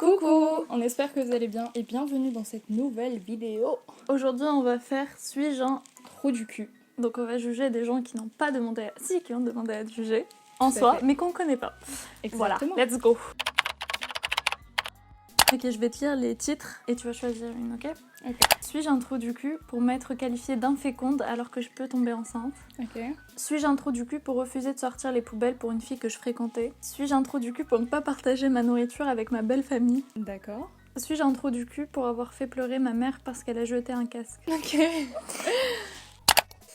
Coucou, on espère que vous allez bien et bienvenue dans cette nouvelle vidéo. Aujourd'hui on va faire Suis-je un trou du cul. Donc on va juger des gens qui n'ont pas demandé à... Si, qui ont demandé à être jugés en soi, mais qu'on connaît pas. Exactement. Voilà, let's go. Ok, je vais te lire les titres et tu vas choisir une, ok? Ok. Suis-je un trou du cul pour m'être qualifiée d'inféconde alors que je peux tomber enceinte? Ok. Suis-je un trou du cul pour refuser de sortir les poubelles pour une fille que je fréquentais? Suis-je un trou du cul pour ne pas partager ma nourriture avec ma belle famille? D'accord. Suis-je un trou du cul pour avoir fait pleurer ma mère parce qu'elle a jeté un casque? Ok.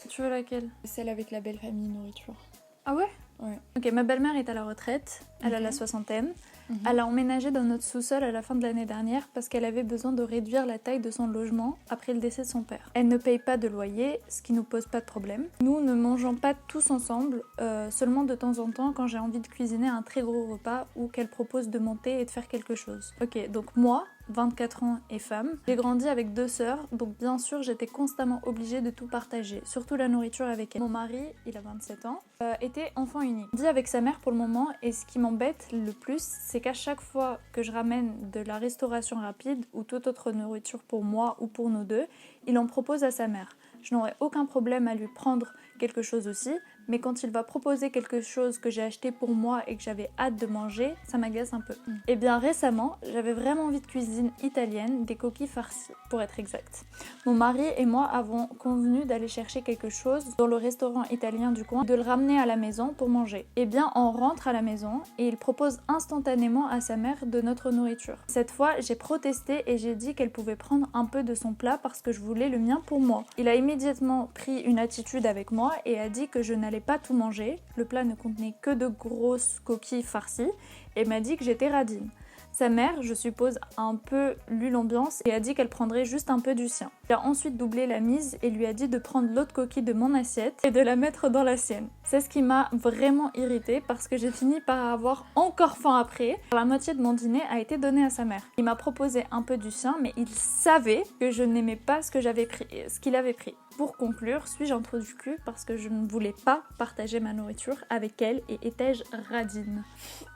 Tu veux laquelle? Celle avec la belle famille nourriture. Ah ouais? Ouais. Ok, ma belle-mère est à la retraite, elle a Ok. la soixantaine. Mhm. Elle a emménagé dans notre sous-sol à la fin de l'année dernière parce qu'elle avait besoin de réduire la taille de son logement après le décès de son père. Elle ne paye pas de loyer, ce qui nous pose pas de problème. Nous ne mangeons pas tous ensemble, seulement de temps en temps quand j'ai envie de cuisiner un très gros repas ou qu'elle propose de monter et de faire quelque chose. Ok, donc moi, 24 ans et femme, j'ai grandi avec 2 sœurs, donc bien sûr j'étais constamment obligée de tout partager, surtout la nourriture avec elle. Mon mari, il a 27 ans, était enfant unique. Il vit avec sa mère pour le moment et ce qui m'embête le plus, c'est qu'à chaque fois que je ramène de la restauration rapide ou toute autre nourriture pour moi ou pour nous deux, il en propose à sa mère. Je n'aurais aucun problème à lui prendre quelque chose aussi, mais quand il va proposer quelque chose que j'ai acheté pour moi et que j'avais hâte de manger, ça m'agace un peu. Et bien récemment, j'avais vraiment envie de cuisine italienne, des coquilles farcies pour être exact. Mon mari et moi avons convenu d'aller chercher quelque chose dans le restaurant italien du coin, de le ramener à la maison pour manger. Et bien on rentre à la maison et il propose instantanément à sa mère de notre nourriture. Cette fois, j'ai protesté et j'ai dit qu'elle pouvait prendre un peu de son plat parce que je voulais le mien pour moi. Il a immédiatement pris une attitude avec moi et a dit que je n'allais pas tout manger. Le plat ne contenait que de grosses coquilles farcies et m'a dit que j'étais radine. Sa mère, je suppose, a un peu lu l'ambiance et a dit qu'elle prendrait juste un peu du sien. Il a ensuite doublé la mise et lui a dit de prendre l'autre coquille de mon assiette et de la mettre dans la sienne. C'est ce qui m'a vraiment irritée parce que j'ai fini par avoir encore faim après. La moitié de mon dîner a été donnée à sa mère. Il m'a proposé un peu du sien, mais il savait que je n'aimais pas ce qu'il avait pris. Pour conclure, suis-je un trou du cul parce que je ne voulais pas partager ma nourriture avec elle et étais-je radine?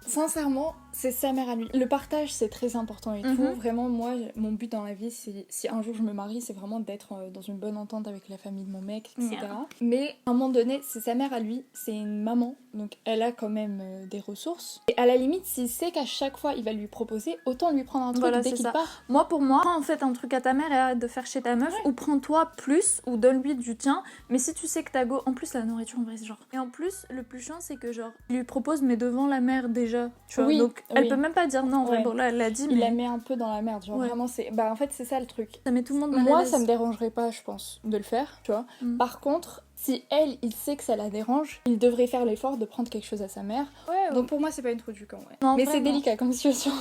Sincèrement, c'est sa mère à lui. Le partage, c'est très important et tout. Mhm. Vraiment, moi, mon but dans la vie, si un jour je me marie, c'est vraiment d'être dans une bonne entente avec la famille de mon mec, etc. Yeah. Mais à un moment donné, c'est sa mère à lui, c'est une maman, donc elle a quand même des ressources. Et à la limite, s'il sait qu'à chaque fois il va lui proposer, autant lui prendre un truc Voilà, dès c'est qu'il ça. part. Moi, pour moi, prends en fait un truc à ta mère et arrête de faire chez ta meuf, ou prends-toi plus, ou donne-lui du tien. Mais si tu sais que t'as go, en plus la nourriture en vrai, c'est genre. Et en plus, le plus chiant, c'est que genre, il lui propose mais devant la mère déjà, tu vois. Oui, donc elle oui. peut même pas dire non. En vrai, Ouais. bon là, elle l'a dit, Il mais la met un peu dans la merde, genre Ouais. vraiment c'est... Bah en fait c'est ça le truc. ça met tout le monde mal à Moi l'aise. ça me dérangerait pas je pense de le faire, tu vois. Mm. Par contre, si elle, il sait que ça la dérange, il devrait faire l'effort de prendre quelque chose à sa mère. Ouais, Donc pour moi c'est pas une trou du camp, ouais. Non, Mais c'est vraiment. délicat comme situation.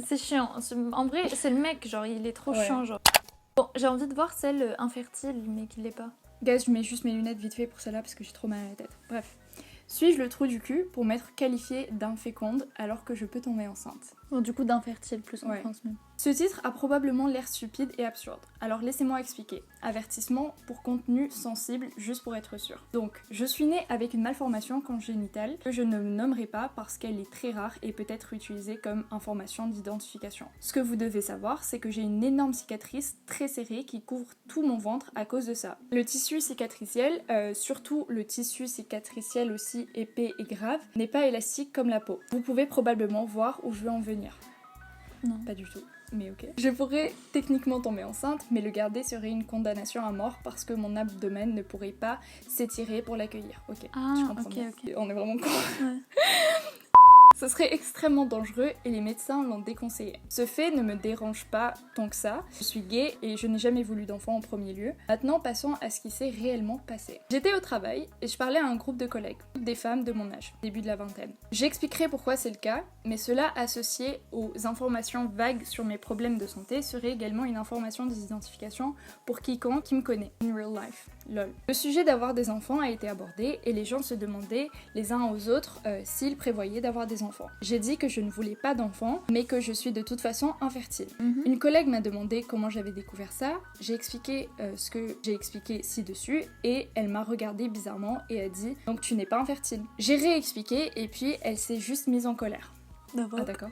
c'est chiant. En vrai, c'est le mec, genre, il est trop Ouais. chiant, genre. Bon, j'ai envie de voir celle infertile, mais qui l'est pas. Guys, je mets juste mes lunettes vite fait pour celle-là parce que j'ai trop mal à la tête. Bref. Suis-je le trou du cul pour m'être qualifiée d'inféconde alors que je peux tomber enceinte? Bon, du coup, d'infertile plus en Ouais. France même. Ce titre a probablement l'air stupide et absurde, alors laissez-moi expliquer. Avertissement pour contenu sensible, juste pour être sûr. Donc, je suis née avec une malformation congénitale que je ne nommerai pas parce qu'elle est très rare et peut être utilisée comme information d'identification. Ce que vous devez savoir, c'est que j'ai une énorme cicatrice très serrée qui couvre tout mon ventre à cause de ça. Le tissu cicatriciel, surtout le tissu cicatriciel aussi épais et grave, n'est pas élastique comme la peau. Vous pouvez probablement voir où je veux en venir. Non. Pas du tout. Mais ok. Je pourrais techniquement tomber enceinte, mais le garder serait une condamnation à mort parce que mon abdomen ne pourrait pas s'étirer pour l'accueillir. Ok, Ah, je comprends ok, bien. ok. On est vraiment con. Ouais. Ce serait extrêmement dangereux et les médecins l'ont déconseillé. Ce fait ne me dérange pas tant que ça. Je suis gay et je n'ai jamais voulu d'enfant en premier lieu. Maintenant, passons à ce qui s'est réellement passé. J'étais au travail et je parlais à un groupe de collègues, toutes des femmes de mon âge, début de la vingtaine. J'expliquerai pourquoi c'est le cas, mais cela associé aux informations vagues sur mes problèmes de santé serait également une information d'identification pour quiconque qui me connaît. In real life. Lol. Le sujet d'avoir des enfants a été abordé et les gens se demandaient les uns aux autres s'ils prévoyaient d'avoir des enfants. J'ai dit que je ne voulais pas d'enfants, mais que je suis de toute façon infertile. Mhm. Une collègue m'a demandé comment j'avais découvert ça, j'ai expliqué ce que j'ai expliqué ci-dessus et elle m'a regardé bizarrement et a dit « donc tu n'es pas infertile ». J'ai réexpliqué et puis elle s'est juste mise en colère. Ah d'accord.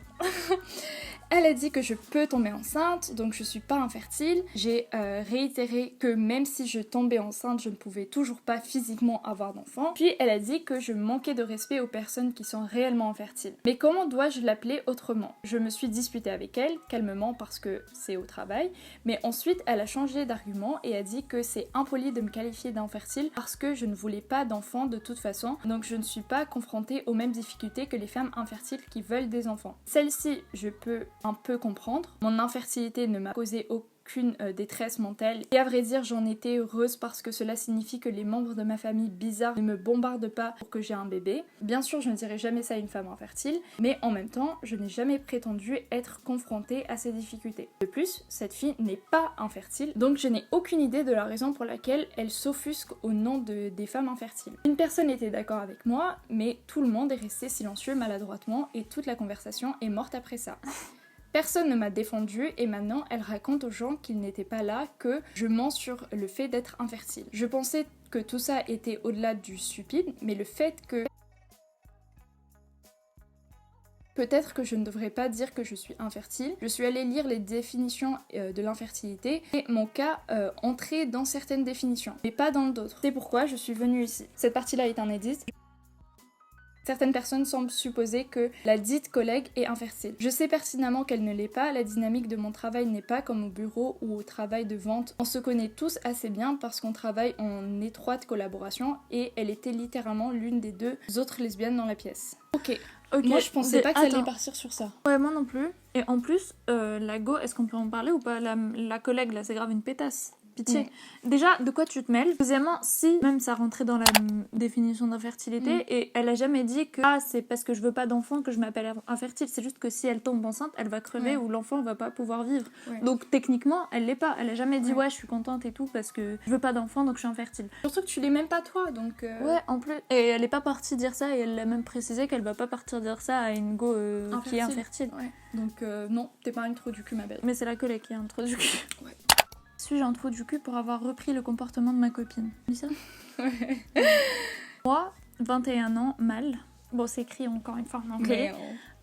Elle a dit que je peux tomber enceinte, donc je suis pas infertile. J'ai réitéré que même si je tombais enceinte, je ne pouvais toujours pas physiquement avoir d'enfant. Puis elle a dit que je manquais de respect aux personnes qui sont réellement infertiles. Mais comment dois-je l'appeler autrement? Je me suis disputée avec elle, calmement parce que c'est au travail, mais ensuite elle a changé d'argument et a dit que c'est impoli de me qualifier d'infertile parce que je ne voulais pas d'enfant de toute façon, donc je ne suis pas confrontée aux mêmes difficultés que les femmes infertiles qui veulent des enfants. Celle-ci, je peux un peu comprendre. Mon infertilité ne m'a causé aucune détresse mentale et à vrai dire j'en étais heureuse parce que cela signifie que les membres de ma famille bizarre ne me bombardent pas pour que j'ai un bébé. Bien sûr je ne dirais jamais ça à une femme infertile, mais en même temps je n'ai jamais prétendu être confrontée à ces difficultés. De plus, cette fille n'est pas infertile, donc je n'ai aucune idée de la raison pour laquelle elle s'offusque au nom des femmes infertiles. Une personne était d'accord avec moi, mais tout le monde est resté silencieux maladroitement et toute la conversation est morte après ça. Personne ne m'a défendue et maintenant elle raconte aux gens qu'ils n'étaient pas là, que je mens sur le fait d'être infertile. Je pensais que tout ça était au-delà du stupide, mais le fait que... Peut-être que je ne devrais pas dire que je suis infertile. Je suis allée lire les définitions de l'infertilité et mon cas entrait dans certaines définitions, mais pas dans d'autres. C'est pourquoi je suis venue ici. Cette partie-là est un edit. Certaines personnes semblent supposer que la dite collègue est infertile. Je sais pertinemment qu'elle ne l'est pas, la dynamique de mon travail n'est pas comme au bureau ou au travail de vente. On se connaît tous assez bien parce qu'on travaille en étroite collaboration et elle était littéralement l'une des deux autres lesbiennes dans la pièce. Ok. Moi je pensais pas que ça allait partir sur ça. Ouais, moi non plus. Et en plus, la go, est-ce qu'on peut en parler ou pas? La collègue là, c'est grave une pétasse. Pitié. Déjà, de quoi tu te mêles? Deuxièmement, si même ça rentrait dans la définition d'infertilité, et elle a jamais dit que c'est parce que je veux pas d'enfant que je m'appelle infertile, c'est juste que si elle tombe enceinte, elle va crever ou l'enfant va pas pouvoir vivre. Donc techniquement, elle l'est pas. Elle a jamais dit je suis contente et tout parce que je veux pas d'enfant donc je suis infertile. Surtout que tu l'es même pas toi, donc... Ouais, en plus. Et elle est pas partie dire ça et elle l'a même précisé qu'elle va pas partir dire ça à une go qui est infertile. Ouais. Donc non, t'es pas un trou du cul ma belle. Mais c'est la collègue qui est un trou du cul. Ouais. Suis-je un trou du cul pour avoir repris le comportement de ma copine? Tu dis ça? Ouais. Moi, 21 ans, mâle. Bon, c'est écrit encore une fois en anglais.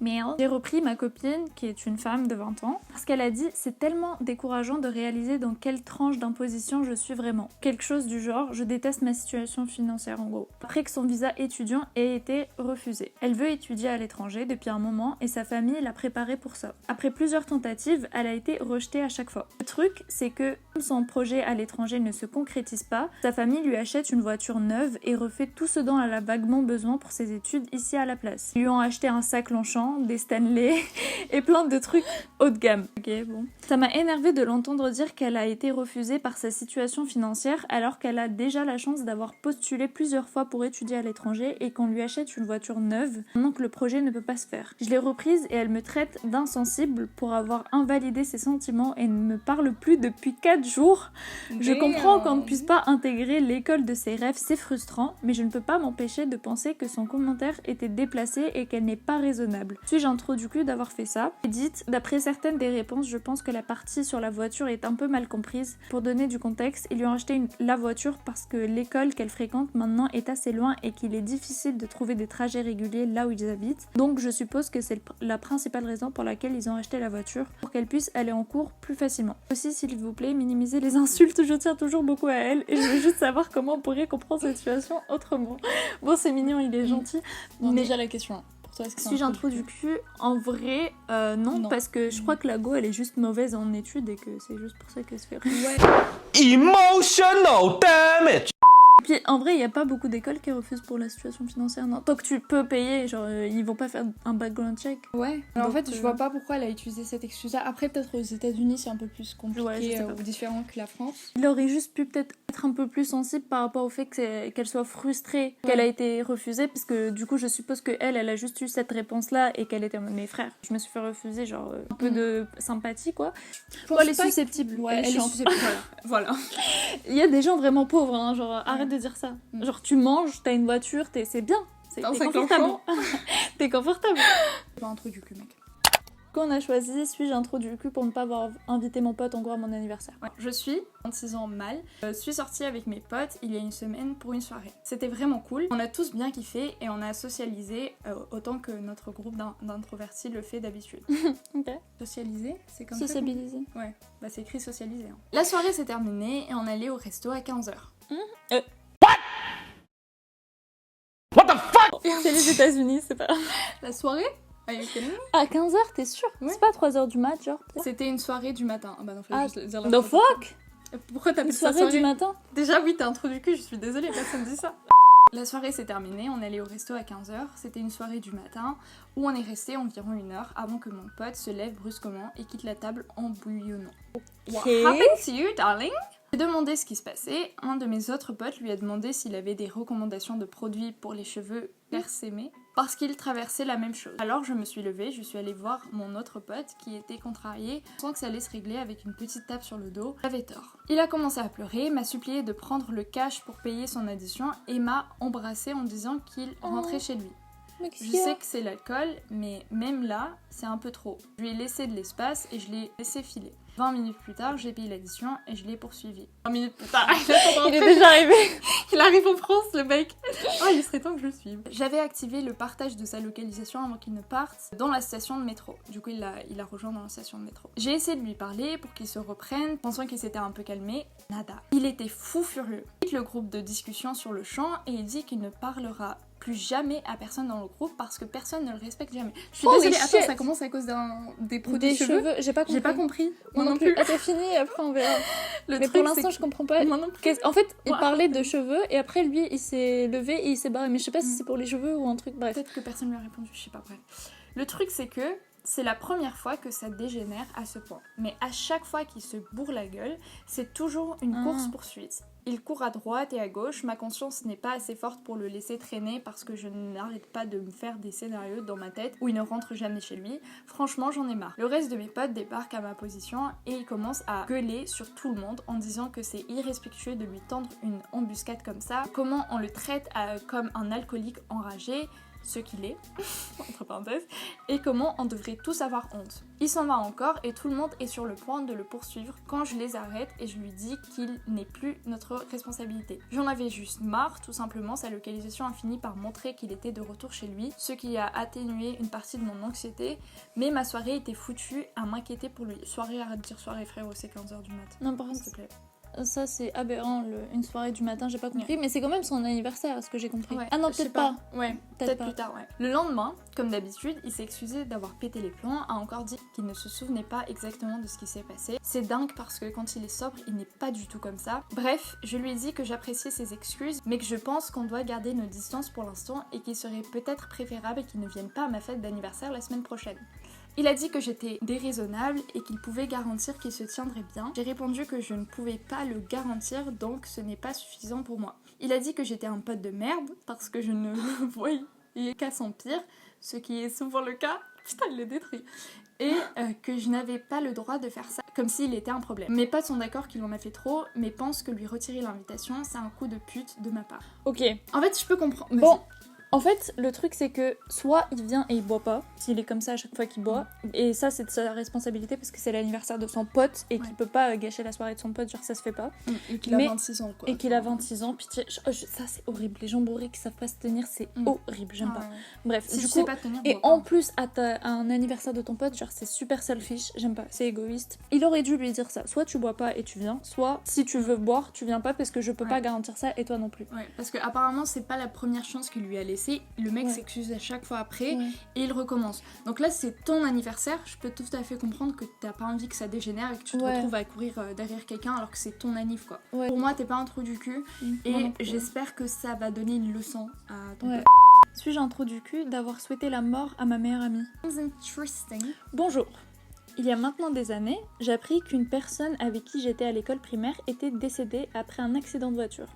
Mais j'ai repris ma copine, qui est une femme de 20 ans, parce qu'elle a dit « C'est tellement décourageant de réaliser dans quelle tranche d'imposition je suis vraiment. » Quelque chose du genre « Je déteste ma situation financière en gros. » Après que son visa étudiant ait été refusé. Elle veut étudier à l'étranger depuis un moment et sa famille l'a préparée pour ça. Après plusieurs tentatives, elle a été rejetée à chaque fois. Le truc, c'est que comme son projet à l'étranger ne se concrétise pas, sa famille lui achète une voiture neuve et refait tout ce dont elle a vaguement besoin pour ses études ici à la place. Ils lui ont acheté un sac Longchamp, des Stanley et plein de trucs haut de gamme. Ok, bon. Ça m'a énervé de l'entendre dire qu'elle a été refusée par sa situation financière alors qu'elle a déjà la chance d'avoir postulé plusieurs fois pour étudier à l'étranger et qu'on lui achète une voiture neuve maintenant que le projet ne peut pas se faire. Je l'ai reprise et elle me traite d'insensible pour avoir invalidé ses sentiments et ne me parle plus depuis 4 jours. Je comprends qu'on ne puisse pas intégrer l'école de ses rêves, c'est frustrant, mais je ne peux pas m'empêcher de penser que son commentaire était déplacé et qu'elle n'est pas raisonnable. Suis-je un trou du cul d'avoir fait ça? Edith, d'après certaines des réponses, je pense que la partie sur la voiture est un peu mal comprise. Pour donner du contexte, ils lui ont acheté la voiture parce que l'école qu'elle fréquente maintenant est assez loin et qu'il est difficile de trouver des trajets réguliers là où ils habitent. Donc je suppose que c'est la principale raison pour laquelle ils ont acheté la voiture, pour qu'elle puisse aller en cours plus facilement. Aussi, s'il vous plaît, minimisez les insultes, je tiens toujours beaucoup à elle et je veux juste savoir comment on pourrait comprendre cette situation autrement. Bon, c'est mignon, il est gentil. Non, mais déjà la question. Suis-je un trou du cul? En vrai, non, parce que je crois que la go elle est juste mauvaise en études et que c'est juste pour ça qu'elle se fait rire. Emotional damage. Puis en vrai, il n'y a pas beaucoup d'écoles qui refusent pour la situation financière, non. Tant que tu peux payer, genre ils vont pas faire un background check. Ouais. Alors en fait, je vois pas pourquoi elle a utilisé cette excuse-là. Après, peut-être aux États-Unis, c'est un peu plus compliqué ou différent que la France. Il aurait juste pu peut-être être un peu plus sensible par rapport au fait qu'elle soit frustrée qu'elle a été refusée, parce que du coup, je suppose que elle a juste eu cette réponse-là et qu'elle était mes frères. Je me suis fait refuser, genre un peu de sympathie, quoi. Elle est susceptible. Ouais, elle est susceptible. Voilà. Il y a des gens vraiment pauvres, hein, genre arrête de dire ça. Genre tu manges, t'as une voiture, c'est bien. T'es confortable. T'es confortable. C'est pas un truc du cul, mec. coup, on a choisi suis-je un trou du cul pour ne pas avoir invité mon pote en gros à mon anniversaire. Ouais, je suis 26 ans mâle. Je suis sortie avec mes potes il y a une semaine pour une soirée. C'était vraiment cool. On a tous bien kiffé et on a socialisé autant que notre groupe d'introvertis le fait d'habitude. Ok. Socialiser, c'est comme ça. Sociabiliser. Ouais, bah c'est écrit socialiser. Hein. La soirée s'est terminée et on allait au resto à 15h. What the fuck? C'est les États-Unis, c'est pas. La soirée? Are you kidding me? À 15h, t'es sûr? Ouais. C'est pas 3h du mat, genre? C'était une soirée du matin. Ah bah non, fallait Ah, juste dire la the phrase. fuck? Pourquoi Une t'appelles ça soirée du matin? Déjà oui, t'es un trou du cul, je suis désolée, personne dit ça. La soirée s'est terminée, on allait au resto à 15h, c'était une soirée du matin où on est resté environ 1 heure avant que mon pote se lève brusquement et quitte la table en bouillonnant. What happened to you, darling? J'ai demandé ce qui se passait, un de mes autres potes lui a demandé s'il avait des recommandations de produits pour les cheveux persémés parce qu'il traversait la même chose. Alors je me suis levée, je suis allée voir mon autre pote qui était contrarié, pensant que ça allait se régler avec une petite tape sur le dos. J'avais tort. Il a commencé à pleurer, m'a supplié de prendre le cash pour payer son addition et m'a embrassée en disant qu'il rentrait chez lui. Je sais que c'est l'alcool, mais même là, c'est un peu trop. Je lui ai laissé de l'espace et je l'ai laissé filer. 20 minutes plus tard, j'ai payé l'addition et je l'ai poursuivi. 20 minutes plus tard, Il est déjà arrivé. Il arrive en France, le mec. Oh, il serait temps que je le suive. J'avais activé le partage de sa localisation avant qu'il ne parte dans la station de métro. Du coup, il a rejoint dans la station de métro. J'ai essayé de lui parler pour qu'il se reprenne, pensant qu'il s'était un peu calmé. Nada. Il était fou furieux. Il quitte le groupe de discussion sur le champ et il dit qu'il ne parlera plus jamais à personne dans le groupe parce que personne ne le respecte jamais. Je suis désolée, attends, ça commence à cause des produits Des cheveux. j'ai pas compris. J'ai pas compris. Moi non plus. Ah, c'est fini, après on verra. Mais pour l'instant, je comprends pas. Moi non plus. En fait, il parlait de cheveux et après lui, il s'est levé et il s'est barré. Mais je sais pas si c'est pour les cheveux ou un truc, bref. Peut-être que personne lui a répondu, je sais pas, bref. Le truc c'est que c'est la première fois que ça dégénère à ce point. Mais à chaque fois qu'il se bourre la gueule, c'est toujours une course-poursuite. Il court à droite et à gauche, ma conscience n'est pas assez forte pour le laisser traîner parce que je n'arrête pas de me faire des scénarios dans ma tête où il ne rentre jamais chez lui. Franchement, j'en ai marre. Le reste de mes potes débarquent à ma position et ils commencent à gueuler sur tout le monde en disant que c'est irrespectueux de lui tendre une embuscade comme ça, comment on le traite comme un alcoolique enragé, ce qu'il est, entre parenthèses, et comment on devrait tous avoir honte. Il s'en va encore et tout le monde est sur le point de le poursuivre quand je les arrête et je lui dis qu'il n'est plus notre responsabilité. J'en avais juste marre, tout simplement, sa localisation a fini par montrer qu'il était de retour chez lui, ce qui a atténué une partie de mon anxiété, mais ma soirée était foutue à m'inquiéter pour lui. Soirée, arrête de dire soirée frérot, c'est 15h du mat. Non, par contre, s'il te plaît. Ça c'est aberrant, une soirée du matin, j'ai pas compris, mais c'est quand même son anniversaire, ce que j'ai compris. Ouais, Ah non, je sais peut-être pas. Ouais, Peut-être peut-être plus tard, ouais. Le lendemain, comme d'habitude, il s'est excusé d'avoir pété les plombs, a encore dit qu'il ne se souvenait pas exactement de ce qui s'est passé. C'est dingue parce que quand il est sobre, il n'est pas du tout comme ça. Bref, je lui ai dit que j'appréciais ses excuses, mais que je pense qu'on doit garder nos distances pour l'instant et qu'il serait peut-être préférable qu'il ne vienne pas à ma fête d'anniversaire la semaine prochaine. Il a dit que j'étais déraisonnable et qu'il pouvait garantir qu'il se tiendrait bien. J'ai répondu que je ne pouvais pas le garantir, donc ce n'est pas suffisant pour moi. Il a dit que j'étais un pote de merde parce que je ne le voyais qu'à son pire, ce qui est souvent le cas. Putain, il le détruit. Et que je n'avais pas le droit de faire ça, comme s'il était un problème. Mes potes sont d'accord qu'il en a fait trop, mais pensent que lui retirer l'invitation, c'est un coup de pute de ma part. Ok. En fait, je peux comprendre. Bon. En fait, le truc c'est que soit il vient et il boit pas, s'il est comme ça à chaque fois qu'il boit, et ça c'est de sa responsabilité parce que c'est l'anniversaire de son pote et qu'il peut pas gâcher la soirée de son pote, genre ça se fait pas. Et qu'il a 26 ans quoi. Et qu'il a 26 ans, pitié. Ça c'est horrible, les gens bourrés qui savent pas se tenir, c'est horrible, j'aime pas. Bref, si du tu coup, sais pas tenir, et en plus à un anniversaire de ton pote, genre c'est super selfish, j'aime pas, c'est égoïste. Il aurait dû lui dire ça, soit tu bois pas et tu viens, soit si tu veux boire, tu viens pas parce que je peux pas garantir ça et toi non plus. Ouais, parce que apparemment c'est pas la première chance qu'il lui a laissé, le mec s'excuse à chaque fois après et il recommence. Donc là c'est ton anniversaire, je peux tout à fait comprendre que t'as pas envie que ça dégénère et que tu te retrouves à courir derrière quelqu'un alors que c'est ton anniv quoi. Pour moi t'es pas un trou du cul et j'espère que ça va donner une leçon à ton pote. Suis-je un trou du cul d'avoir souhaité la mort à ma meilleure amie? Interesting. Bonjour. Il y a maintenant des années, j'ai appris qu'une personne avec qui j'étais à l'école primaire était décédée après un accident de voiture.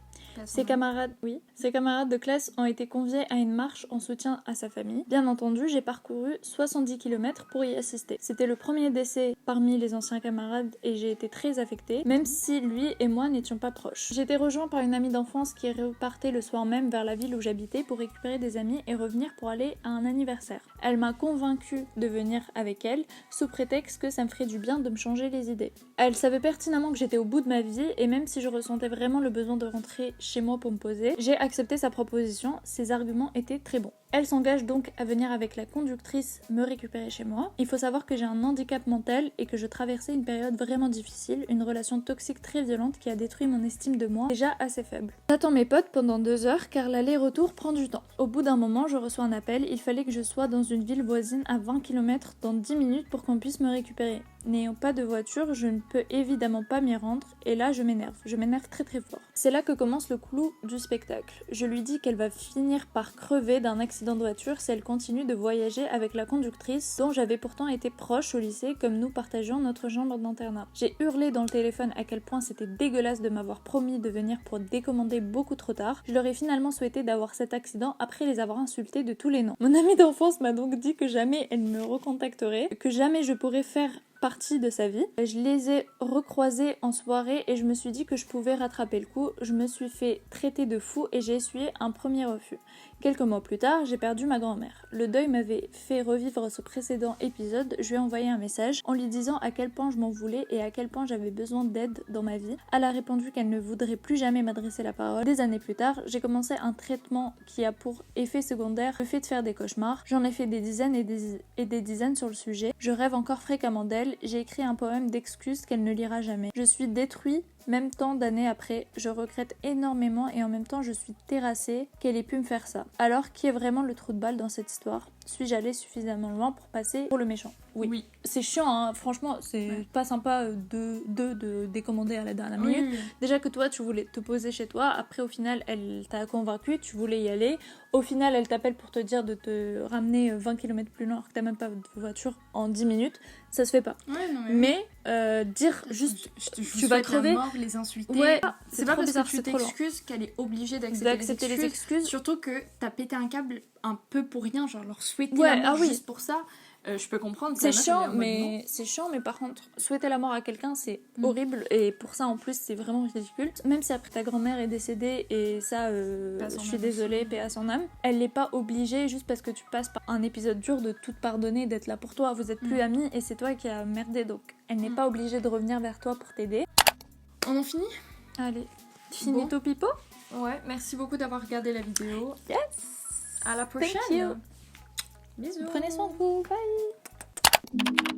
classe. Ses camarades de classe ont été conviés à une marche en soutien à sa famille. Bien entendu, j'ai parcouru 70 km pour y assister. C'était le premier décès parmi les anciens camarades et j'ai été très affectée, même si lui et moi n'étions pas proches. J'ai été rejoint par une amie d'enfance qui repartait le soir même vers la ville où j'habitais pour récupérer des amis et revenir pour aller à un anniversaire. Elle m'a convaincue de venir avec elle, sous prétexte que ça me ferait du bien de me changer les idées. Elle savait pertinemment que j'étais au bout de ma vie et même si je ressentais vraiment le besoin de rentrer chez moi pour me poser, j'ai accepté sa proposition, ses arguments étaient très bons. Elle s'engage donc à venir avec la conductrice me récupérer chez moi. Il faut savoir que j'ai un handicap mental et que je traversais une période vraiment difficile, une relation toxique très violente qui a détruit mon estime de moi, déjà assez faible. J'attends mes potes pendant 2 heures car l'aller-retour prend du temps. Au bout d'un moment, je reçois un appel, il fallait que je sois dans une ville voisine à 20 km dans 10 minutes pour qu'on puisse me récupérer. N'ayant pas de voiture, je ne peux évidemment pas m'y rendre et là je m'énerve très très fort. C'est là que commence le clou du spectacle. Je lui dis qu'elle va finir par crever d'un accident de voiture si elle continue de voyager avec la conductrice dont j'avais pourtant été proche au lycée comme nous partagions notre chambre d'internat. J'ai hurlé dans le téléphone à quel point c'était dégueulasse de m'avoir promis de venir pour décommander beaucoup trop tard. Je leur ai finalement souhaité d'avoir cet accident après les avoir insultés de tous les noms. Mon amie d'enfance m'a donc dit que jamais elle me recontacterait, que jamais je pourrais faire partie de sa vie. Je les ai recroisés en soirée et je me suis dit que je pouvais rattraper le coup. Je me suis fait traiter de fou et j'ai essuyé un premier refus. Quelques mois plus tard, j'ai perdu ma grand-mère. Le deuil m'avait fait revivre ce précédent épisode. Je lui ai envoyé un message en lui disant à quel point je m'en voulais et à quel point j'avais besoin d'aide dans ma vie. Elle a répondu qu'elle ne voudrait plus jamais m'adresser la parole. Des années plus tard, j'ai commencé un traitement qui a pour effet secondaire le fait de faire des cauchemars. J'en ai fait des dizaines et des dizaines sur le sujet. Je rêve encore fréquemment d'elle. J'ai écrit un poème d'excuses qu'elle ne lira jamais. Je suis détruite. Même tant d'années après, je regrette énormément et en même temps je suis terrassée qu'elle ait pu me faire ça. Alors, qui est vraiment le trou de balle dans cette histoire ? Suis-je allée suffisamment loin pour passer pour le méchant ? Oui. C'est chiant, hein. Franchement, c'est pas sympa de décommander à la dernière minute. Déjà que toi, tu voulais te poser chez toi, après au final, elle t'a convaincu, tu voulais y aller. Au final, elle t'appelle pour te dire de te ramener 20 km plus loin alors que t'as même pas de voiture en 10 minutes. Ça se fait pas. Ouais, non, mais dire juste tu vas crever, mort, les insulter. Ouais, c'est pas parce que tu t'excuses qu'elle est obligée d'accepter les excuses. Surtout que t'as pété un câble un peu pour rien, genre leur souhaiter la mort juste pour ça. Je peux comprendre. C'est chiant, mais par contre, souhaiter la mort à quelqu'un, c'est horrible et pour ça en plus, c'est vraiment ridicule. Même si après ta grand-mère est décédée et ça, je suis désolée, paix à son âme, elle n'est pas obligée juste parce que tu passes par un épisode dur de tout te pardonner, d'être là pour toi. Vous êtes plus amis et c'est toi qui as merdé, donc elle n'est pas obligée de revenir vers toi pour t'aider. On en finit ? Allez, finito pipo. Ouais, merci beaucoup d'avoir regardé la vidéo. Yes. À la prochaine. Thank you. Bisous. Prenez soin de vous. Bye.